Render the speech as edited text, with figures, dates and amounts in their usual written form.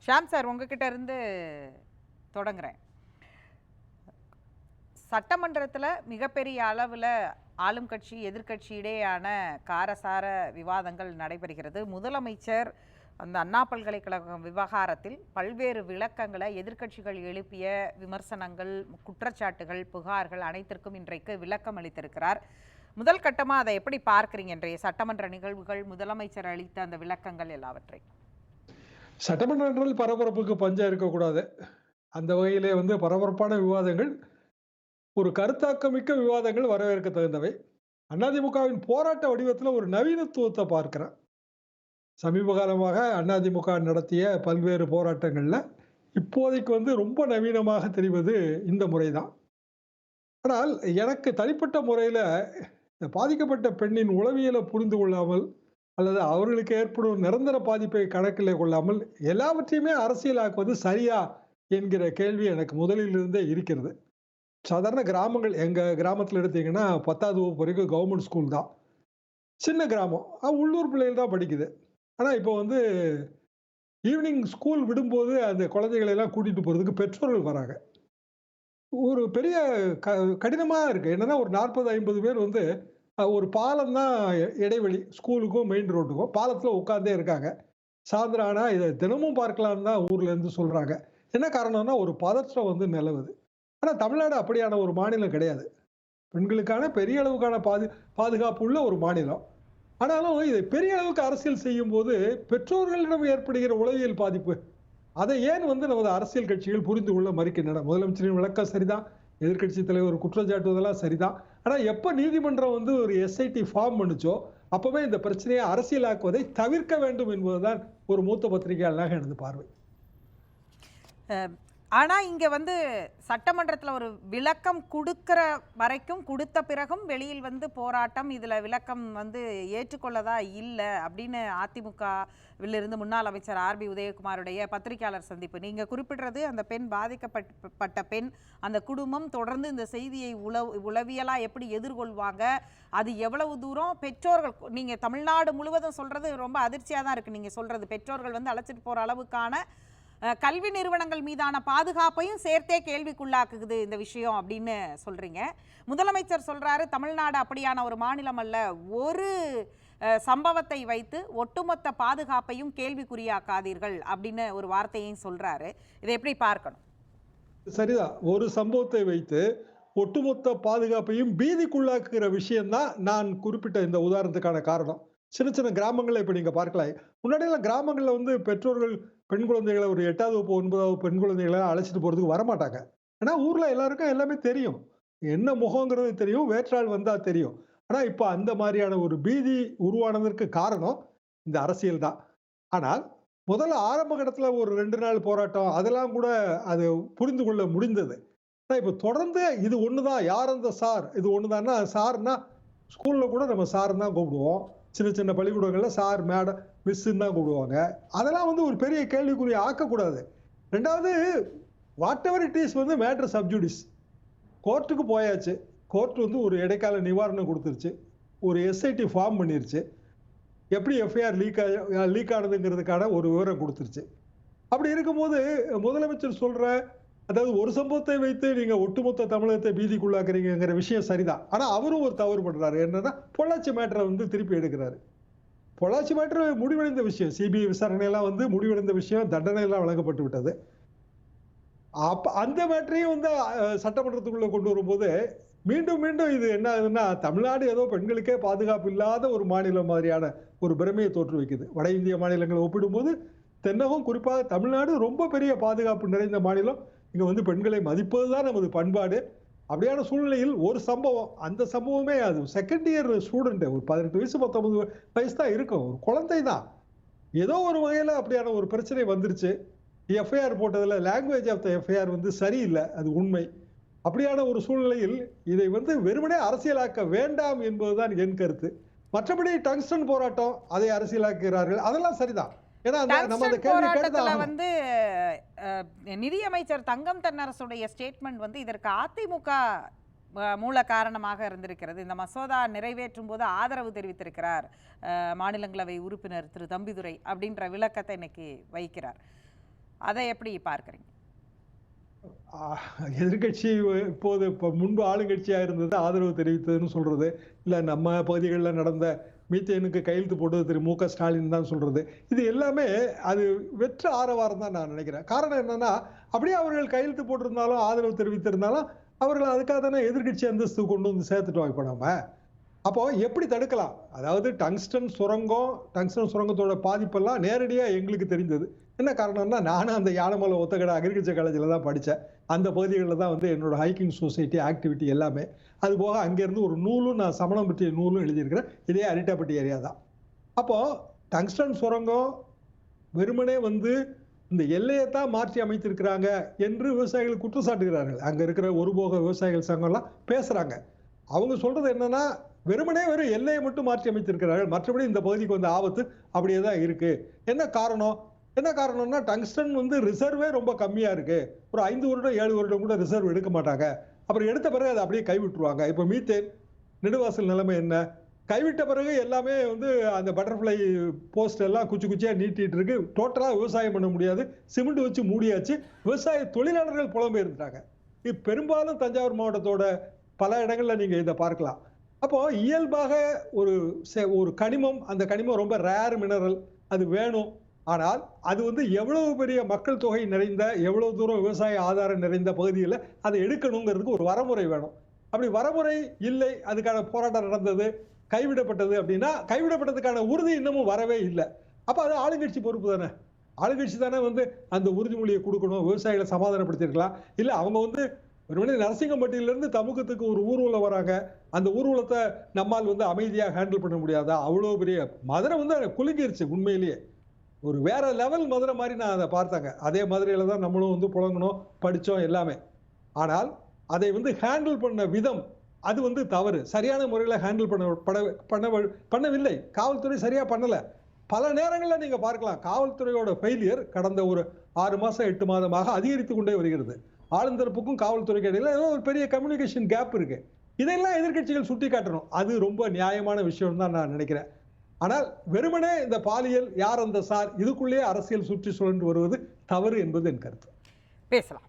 Sham sir, உங்ககிட்ட இருந்து தொடங்குறேன். சட்டமன்றத்தில் மிகப்பெரிய அளவில் ஆளும் கட்சி எதிர்கட்சி இடையேயான காரசார விவாதங்கள் நடைபெறுகிறது. முதலமைச்சர் அந்த அண்ணா பல்கலைக்கழகம் விவகாரத்தில் பல்வேறு விளக்கங்களை எதிர்கட்சிகள் எழுப்பிய விமர்சனங்கள், குற்றச்சாட்டுகள், புகார்கள் அனைத்திற்கும் இன்றைக்கு விளக்கம் அளித்திருக்கிறார். முதல் கட்டமாக அதை எப்படி பார்க்குறீங்க? இன்றைய சட்டமன்ற நிகழ்வுகள், முதலமைச்சர் அளித்த அந்த விளக்கங்கள் எல்லாவற்றை. சட்டமன்றங்கள் பரபரப்புக்கு பஞ்சம் இருக்கக்கூடாது. அந்த வகையிலே பரபரப்பான விவாதங்கள், ஒரு கருத்தாக்கமிக்க விவாதங்கள் வரவேற்க தகுந்தவை. அதிமுகவின் போராட்ட வடிவத்தில் ஒரு நவீனத்துவத்தை பார்க்கிறேன். சமீப காலமாக அதிமுக நடத்திய பல்வேறு போராட்டங்கள்ல இப்போதைக்கு ரொம்ப நவீனமாக தெரிவது இந்த முறைதான். ஆனால் எனக்கு தனிப்பட்ட முறையில பாதிக்கப்பட்ட பெண்ணின் உளவியலை புரிந்து கொள்ளாமல் அல்லது அவர்களுக்கு ஏற்படும் நிரந்தர பாதிப்பை கணக்கிலே கொள்ளாமல் எல்லாவற்றையுமே அரசியலாக்குவது சரியா என்கிற கேள்வி எனக்கு முதலில் இருந்தே இருக்கிறது. சாதாரண கிராமங்கள், எங்க கிராமத்துல எடுத்தீங்கன்னா 10வது வகுப்பு வரைக்கும் கவர்மெண்ட் ஸ்கூல் தான். சின்ன கிராமம், உள்ளூர் பிள்ளைகள் தான் படிக்குது. ஆனா இப்போ ஈவினிங் ஸ்கூல் விடும்போது அந்த குழந்தைகளை எல்லாம் கூட்டிட்டு போறதுக்கு பெற்றோர்கள் வராங்க. ஒரு பெரிய கடினமா இருக்கு. என்னன்னா ஒரு 40-50 பேர் ஒரு பாலம் தான் இடைவெளி, ஸ்கூலுக்கும் மெயின் ரோட்டுக்கும். பாலத்துல உட்கார்ந்தே இருக்காங்க. சாயந்தரம் ஆனா இதை தினமும் பார்க்கலாம்னு தான் ஊர்ல இருந்து சொல்றாங்க. என்ன காரணம்னா ஒரு பதற்றம் நிலவுது. ஆனா தமிழ்நாடு அப்படியான ஒரு மாநிலம் கிடையாது. பெண்களுக்கான பெரிய அளவுக்கான பாதுகாப்பு உள்ள ஒரு மாநிலம். ஆனாலும் இதை பெரிய அளவுக்கு அரசியல் செய்யும் போது பெற்றோர்களிடம் ஏற்படுகிற உளவியல் பாதிப்பு, அதை ஏன் நமது அரசியல் கட்சிகள் புரிந்து கொள்ள மறுக்கின்றன? முதலமைச்சரின் விளக்கம் சரிதான், எதிர்க்கட்சி தலைவர் குற்றம் சாட்டுவதெல்லாம் சரிதான். ஆனா எப்ப நீதிமன்றம் ஒரு எஸ்ஐடி ஃபார்ம் பண்ணுச்சோ அப்பவே இந்த பிரச்சனையை அரசியலாக்குவதை தவிர்க்க வேண்டும் என்பதுதான் ஒரு மூத்த பத்திரிகையாளராக எனது பார்வை. ஆனால் இங்கே சட்டமன்றத்தில் ஒரு விளக்கம் கொடுக்கிற வரைக்கும், கொடுத்த பிறகும் வெளியில் போராட்டம், இதில் விளக்கம் ஏற்றுக்கொள்ளதா இல்லை அப்படின்னு அதிமுகவிலிருந்து முன்னாள் அமைச்சர் ஆர்பி உதயகுமாருடைய பத்திரிகையாளர் சந்திப்பு. நீங்கள் குறிப்பிடுறது அந்த பெண், பாதிக்கப்பட்ட பெண், அந்த குடும்பம் தொடர்ந்து இந்த செய்தியை உளவியலாக எப்படி எதிர்கொள்வாங்க, அது எவ்வளவு தூரம் பெற்றோர்கள், நீங்கள் தமிழ்நாடு முழுவதும் சொல்கிறது ரொம்ப அதிர்ச்சியாக தான் இருக்குது. நீங்கள் சொல்கிறது பெற்றோர்கள் அழைச்சிட்டு போகிற அளவுக்கான கல்வி நிறுவனங்கள் மீதான பாதுகாப்பையும் சேர்த்தே கேள்விக்குள்ளாக்குது இந்த விஷயம் அப்படின்னு சொல்றீங்க. முதலமைச்சர் சொல்றாரு தமிழ்நாடு அப்படியான ஒரு மாநிலம் அல்ல, ஒரு சம்பவத்தை வைத்து ஒட்டுமொத்த பாதுகாப்பையும் கேள்விக்குறியாக்காதீர்கள் அப்படின்னு ஒரு வார்த்தையையும் சொல்றாரு. இதை எப்படி பார்க்கணும்? சரிதான். ஒரு சம்பவத்தை வைத்து ஒட்டுமொத்த பாதுகாப்பையும் பீதிக்குள்ளாக்குகிற விஷயம்தான் நான் குறிப்பிட்ட இந்த உதாரணத்துக்கான காரணம். சின்ன சின்ன கிராமங்கள்ல இப்ப நீங்க பார்க்கலாம். முன்னாடியெல்லாம் கிராமங்கள்ல பெற்றோர்கள் பெண் குழந்தைகளை ஒரு 8வது வகுப்பு 9வது வகுப்பு பெண் குழந்தைகளை அழைச்சிட்டு போறதுக்கு வரமாட்டாங்க. ஏன்னா ஊர்ல எல்லாருக்கும் எல்லாமே தெரியும், என்ன முகங்கிறது தெரியும், வேற்றாள் வந்தா தெரியும். ஆனா இப்ப அந்த மாதிரியான ஒரு பீதி உருவானதற்கு காரணம் இந்த அரசியல் தான். ஆனால் முதல்ல ஆரம்ப கட்டத்துல ஒரு 2 நாள் போராட்டம் அதெல்லாம் கூட அது புரிந்து கொள்ள முடிந்தது. ஆனா இப்ப தொடர்ந்து இது ஒண்ணுதான், யார் அந்த சார், இது ஒண்ணுதான்னா, சார்னா ஸ்கூல்ல கூட நம்ம சார்ன்னு தான் கூப்பிடுவோம். சின்ன சின்ன பள்ளிக்கூடங்கள்ல சார், மேடம், மிஸ்ன்னு தான் கூப்பிடுவாங்க. அதெல்லாம் ஒரு பெரிய கேள்விக்குறி ஆக்கக்கூடாது. 2வது, whatever it is matter sub judice. கோர்ட்டுக்கு போயாச்சு. கோர்ட் ஒரு இடைக்கால நிவாரணம் கொடுத்துருச்சு. ஒரு எஸ்ஐடி ஃபார்ம் பண்ணிருச்சு. எப்படி எஃப்ஐஆர் லீக் ஆனதுங்கிறதுக்கான ஒரு விவரம் கொடுத்துருச்சு. அப்படி இருக்கும்போது முதலமைச்சர் சொல்ற, அதாவது ஒரு சம்பவத்தை வைத்து நீங்க ஒட்டுமொத்த தமிழகத்தை பீதிக்குள்ளாக்குறீங்கிற விஷயம் சரிதான். ஆனா அவரும் ஒரு தவறு பண்றாரு. என்னன்னா பொள்ளாச்சி மேட்டரை திருப்பி எடுக்கிறாரு. பொள்ளாச்சி மேட்டர் முடிவடைந்த விஷயம், சிபிஐ விசாரணை எல்லாம் முடிவடைந்த விஷயம், தண்டனை எல்லாம் வழங்கப்பட்டு விட்டது. அப்ப அந்த மேட்டரையும் சட்டமன்றத்துக்குள்ள கொண்டு வரும்போது மீண்டும் மீண்டும் இது என்ன ஆகுதுன்னா, தமிழ்நாடு ஏதோ பெண்களுக்கே பாதுகாப்பு இல்லாத ஒரு மாநிலம் மாதிரியான ஒரு பிரமையை தோற்று வைக்குது. வட இந்திய மாநிலங்களை ஒப்பிடும்போது தென்னகம், குறிப்பாக தமிழ்நாடு ரொம்ப பெரிய பாதுகாப்பு நிறைந்த மாநிலம். இங்க பெண்களை மதிப்பதுதான் நமது பண்பாடு. அப்படியான சூழ்நிலையில் ஒரு சம்பவம், அந்த சம்பவமே அது செகண்ட் இயர் ஸ்டூடெண்ட், ஒரு 18 வயசு 19 வயசு தான் இருக்கும், ஒரு குழந்தை தான். ஏதோ ஒரு வகையில அப்படியான ஒரு பிரச்சனை வந்துருச்சு. எஃப்ஐஆர் போட்டதுல லாங்குவேஜ் ஆஃப் த எஃப்ஐஆர் சரியில்லை, அது உண்மை. அப்படியான ஒரு சூழ்நிலையில் இதை வெறுமனே அரசியலாக்க வேண்டாம் என்பதுதான் என் கருத்து. மற்றபடி டங்ஸ்டன் போராட்டம், அதை அரசியலாக்குகிறார்கள், அதெல்லாம் சரிதான். நிதியமைச்சர் தங்கம் தென்னரசுடைய ஸ்டேட்மெண்ட் இதற்கு அதிமுக மூல காரணமாக இருந்திருக்கிறது. இந்த மசோதா நிறைவேற்றும் போது ஆதரவு தெரிவித்திருக்கிறார் மாநிலங்களவை உறுப்பினர் திரு தம்பிதுரை அப்படின்ற விளக்கத்தை இன்னைக்கு வைக்கிறார். அதை எப்படி பார்க்குறீங்க? எதிர்கட்சி இப்போது முன்பு ஆளுங்கட்சியா இருந்தது ஆதரவு தெரிவித்ததுன்னு சொல்றது, இல்ல நம்ம பகுதிகளில் நடந்த மீத்தேனுக்கு கையெழுத்து போட்டது திரு மு க ஸ்டாலின் தான் சொல்றது. இது எல்லாமே அது வெற்று ஆரவாரம் தான் நான் நினைக்கிறேன். காரணம் என்னன்னா, அப்படியே அவர்கள் கையெழுத்து போட்டிருந்தாலும் ஆதரவு தெரிவித்திருந்தாலும் அவர்கள் அதுக்காக தானே எதிர்கட்சி அந்தஸ்து கொண்டு வந்து சேர்த்துட்டோம் இப்ப நம்ம. அப்போ எப்படி தடுக்கலாம்? அதாவது டங்ஸ்டன் சுரங்கத்தோட பாதிப்பெல்லாம் நேரடியா எங்களுக்கு தெரிந்தது. என்ன காரணம்னா, நானும் அந்த யானமலை ஒத்தக்கடை அக்ரிகல்ச்சர் காலேஜில் தான் படித்தேன். அந்த பகுதிகளில் தான் வந்து என்னோட ஹைக்கிங் சொசைட்டி ஆக்டிவிட்டி எல்லாமே. அது போக அங்கேருந்து ஒரு நூலும் நான் சமணம் பற்றிய நூலும் எழுதியிருக்கிறேன். இதே அரிட்டாப்பட்டி ஏரியா தான். அப்போ டங்ஸ்டன் சுரங்கம் வெறுமனே வந்து இந்த எல்லையைத்தான் மாற்றி அமைத்திருக்கிறாங்க என்று விவசாயிகள் குற்றம் சாட்டுகிறார்கள். அங்க இருக்கிற ஒருபோக விவசாயிகள் சங்கம்லாம் பேசுறாங்க. அவங்க சொல்றது என்னன்னா, வெறுமனே வெறும் எல்லையை மட்டும் மாற்றி அமைத்திருக்கிறார்கள், மற்றபடி இந்த பகுதிக்கு வந்த ஆபத்து அப்படியே தான் இருக்கு. என்ன காரணம்? என்ன காரணம்னா, டங்ஸ்டன் வந்து ரிசர்வே ரொம்ப கம்மியா இருக்கு. ஒரு 5 வருடம் 7 வருடம் கூட ரிசர்வ் எடுக்க மாட்டாங்க. அப்புறம் எடுத்த பிறகு அதை அப்படியே கைவிட்டுருவாங்க. இப்போ மீத்தேன் நெடுவாசல் நிலைமை என்ன? கைவிட்ட பிறகு எல்லாமே வந்து அந்த பட்டர்ஃப்ளை போஸ்ட் எல்லாம் குச்சி குச்சியா நீட்டிட்டு இருக்கு. டோட்டலா விவசாயம் பண்ண முடியாது. சிமெண்ட் வச்சு மூடியாச்சு. விவசாய தொழிலாளர்கள் புலம்பெயர்ந்துட்டாங்க. இது பெரும்பாலும் தஞ்சாவூர் மாவட்டத்தோட பல இடங்கள்ல நீங்க இதை பார்க்கலாம். அப்போ இயல்பாக ஒரு கனிமம், அந்த கனிமம் ரொம்ப ரேர் மினரல், அது வேணும். ஆனால் அது வந்து எவ்வளவு பெரிய மக்கள் தொகை நிறைந்த, எவ்வளவு தூரம் விவசாய ஆதாரம் நிறைந்த பகுதியில் அதை எடுக்கணுங்கிறதுக்கு ஒரு வரமுறை வேணும். அப்படி வரமுறை இல்லை, அதுக்கான போராட்டம் நடந்தது, கைவிடப்பட்டது. அப்படின்னா கைவிடப்பட்டதுக்கான உறுதி இன்னமும் வரவே இல்லை. அப்ப அது ஆளுங்கட்சி பொறுப்பு தானே. ஆளுங்கட்சி தானே வந்து அந்த உறுதிமொழியை கொடுக்கணும். விவசாயிகளை சமாதானப்படுத்திருக்கலாம். இல்ல அவங்க வந்து ஒருவேளை நரசிங்கம்பட்டியிலிருந்து தமுகத்துக்கு ஒரு ஊர்வலம் வராங்க. அந்த ஊர்வலத்தை நம்மால் வந்து அமைதியா ஹேண்டில் பண்ண முடியாதா? அவ்வளவு பெரிய மதுரை வந்து குலுங்கிருச்சு. உண்மையிலேயே ஒரு வேற லெவல் மதுரை மாதிரி நான் அதை பார்த்தாங்க. அதே மதுரையில தான் நம்மளும் வந்து புழங்கணும், படிச்சோம் எல்லாமே. ஆனால் அதை வந்து ஹேண்டில் பண்ண விதம் அது வந்து தவறு. சரியான முறையில் ஹேண்டில் பண்ணவில்லை. காவல்துறை சரியா பண்ணல. பல நேரங்களில் நீங்க பார்க்கலாம், காவல்துறையோட ஃபெயிலியர் கடந்த ஒரு 6 மாசம் 8 மாதமாக அதிகரித்து கொண்டே வருகிறது. ஆளுந்தரப்புக்கும் காவல்துறைக்கு இடையில ஏதோ ஒரு பெரிய கம்யூனிகேஷன் கேப் இருக்கு. இதெல்லாம் எதிர்க்கட்சிகள் சுட்டி காட்டணும். அது ரொம்ப நியாயமான விஷயம் தான் நான் நினைக்கிறேன். ஆனால் வெறுமனே இந்த பாலியல் யார் அந்த சார் இதுக்குள்ளேயே அரசியல் சுற்றி சுழன்று வருவது தவறு என்பது என் கருத்து. பேசலாம்.